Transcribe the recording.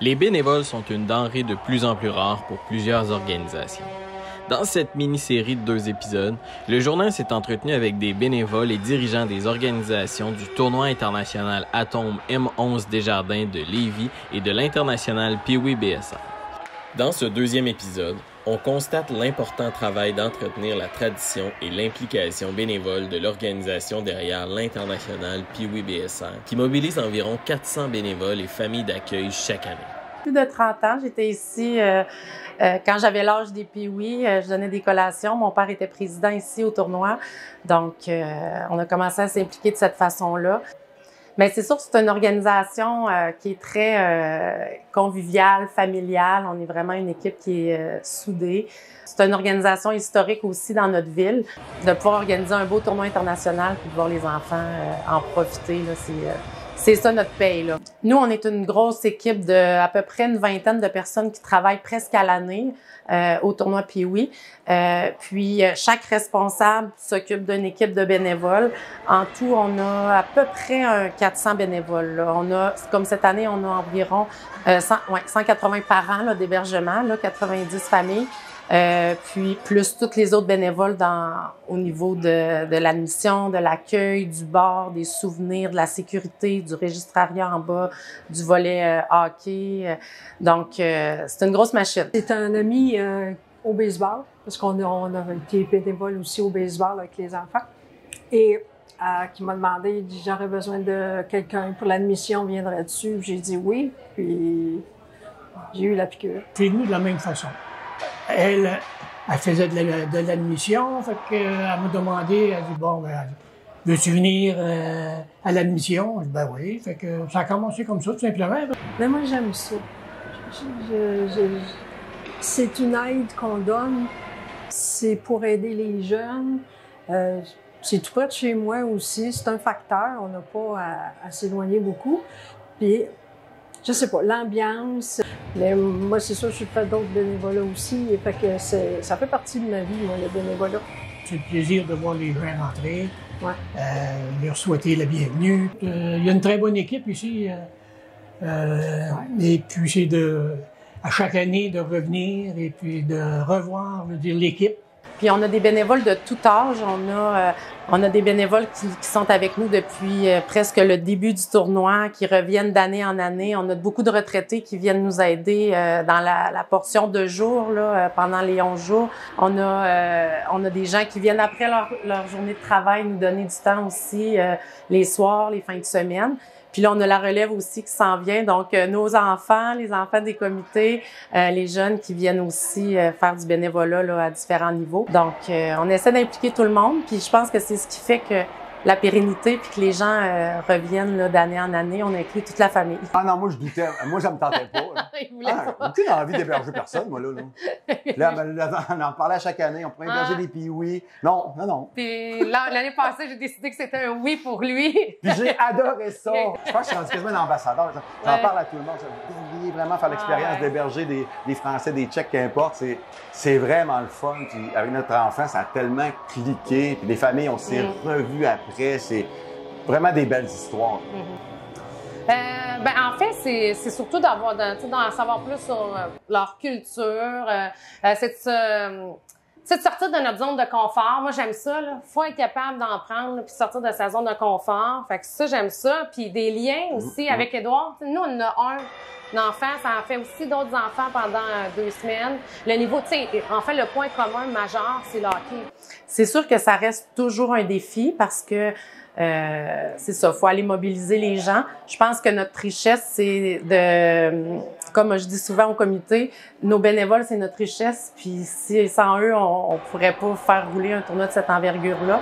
Les bénévoles sont une denrée de plus en plus rare pour plusieurs organisations. Dans cette mini-série de 2 épisodes, le journal s'est entretenu avec des bénévoles et dirigeants des organisations du tournoi international Atome M11 Desjardins de Lévis et de l'international Pee-wee BSR. Dans ce 2e épisode, on constate l'important travail d'entretenir la tradition et l'implication bénévole de l'organisation derrière l'international Pee-wee BSR, qui mobilise environ 400 bénévoles et familles d'accueil chaque année. Plus de 30 ans, j'étais ici quand j'avais l'âge des Pee-wee, je donnais des collations. Mon père était président ici au tournoi, donc on a commencé à s'impliquer de cette façon-là. Mais c'est sûr que c'est une organisation qui est très conviviale, familiale. On est vraiment une équipe qui est soudée. C'est une organisation historique aussi dans notre ville. De pouvoir organiser un beau tournoi international puis de voir les enfants en profiter, là, c'est ça notre paye, là. Nous, on est une grosse équipe de à peu près une vingtaine de personnes qui travaillent presque à l'année au tournoi Pee-wee. Puis chaque responsable s'occupe d'une équipe de bénévoles. En tout, on a à peu près 400 bénévoles, là. On a, comme cette année, on a environ 180 parents d'hébergement, 90 familles. Puis plus tous les autres bénévoles au niveau de l'admission, de l'accueil, du bar, des souvenirs, de la sécurité, du registrariat en bas, du volet hockey. Donc, c'est une grosse machine. C'est un ami au baseball, parce qu'on a été bénévole aussi au baseball avec les enfants. Et qui m'a demandé, il dit, j'aurais besoin de quelqu'un pour l'admission, viendrais-tu? J'ai dit oui, puis j'ai eu la piqûre. C'est nous de la même façon. Elle faisait de l'admission, fait qu'elle m'a demandé, elle dit, bon, ben, veux-tu venir à l'admission? Je dis, ben oui, fait que ça a commencé comme ça, tout simplement. Mais moi, j'aime ça. C'est une aide qu'on donne, c'est pour aider les jeunes. C'est tout près de chez moi aussi, c'est un facteur, on n'a pas à s'éloigner beaucoup. Puis, je sais pas, l'ambiance. Mais moi, c'est sûr, je fais d'autres bénévolats aussi. Et fait que ça fait partie de ma vie, moi, le bénévolat. C'est le plaisir de voir les gens rentrer, ouais. Leur souhaiter la bienvenue. Il y a une très bonne équipe ici. Et puis, c'est à chaque année de revenir et puis de revoir, je veux dire, l'équipe. Puis on a des bénévoles de tout âge. On a des bénévoles qui sont avec nous depuis presque le début du tournoi, qui reviennent d'année en année. On a beaucoup de retraités qui viennent nous aider dans la portion de jours, là, pendant les 11 jours. On a des gens qui viennent après leur journée de travail nous donner du temps aussi, les soirs, les fins de semaine. Puis là, on a la relève aussi qui s'en vient. Donc, nos enfants, les enfants des comités, les jeunes qui viennent aussi faire du bénévolat là, à différents niveaux. Donc, on essaie d'impliquer tout le monde. Puis je pense que c'est ce qui fait que la pérennité puis que les gens reviennent là, d'année en année. On inclut toute la famille. Ah non, moi, je doutais. Moi, ça me tentait pas. Aucune envie d'héberger personne, moi, là. Là, on en parlait à chaque année. On pourrait héberger des Pee-wee. Non. Puis l'année passée, j'ai décidé que c'était un oui pour lui. Puis j'ai adoré ça. Je pense que je suis rendu quasiment un ambassadeur. J'en parle à tout le monde. Vous vouliez vraiment faire l'expérience d'héberger des Français, des Tchèques, qu'importe. C'est vraiment le fun. Puis avec notre enfant, ça a tellement cliqué. Puis les familles, on s'est revus après. C'est vraiment des belles histoires. En fait, c'est surtout d'en savoir plus sur leur culture. C'est de sortir de notre zone de confort. Moi, j'aime ça. Il faut être capable d'en prendre puis sortir de sa zone de confort. Fait que ça, j'aime ça. Puis des liens aussi avec Édouard. Nous, on a un enfant. Ça en fait aussi d'autres enfants pendant 2 semaines. Le niveau, en fait, le point commun majeur, c'est le hockey. C'est sûr que ça reste toujours un défi parce que c'est ça, faut aller mobiliser les gens. Je pense que notre richesse, c'est comme je dis souvent au comité, nos bénévoles, c'est notre richesse. Puis sans eux, on pourrait pas faire rouler un tournoi de cette envergure-là.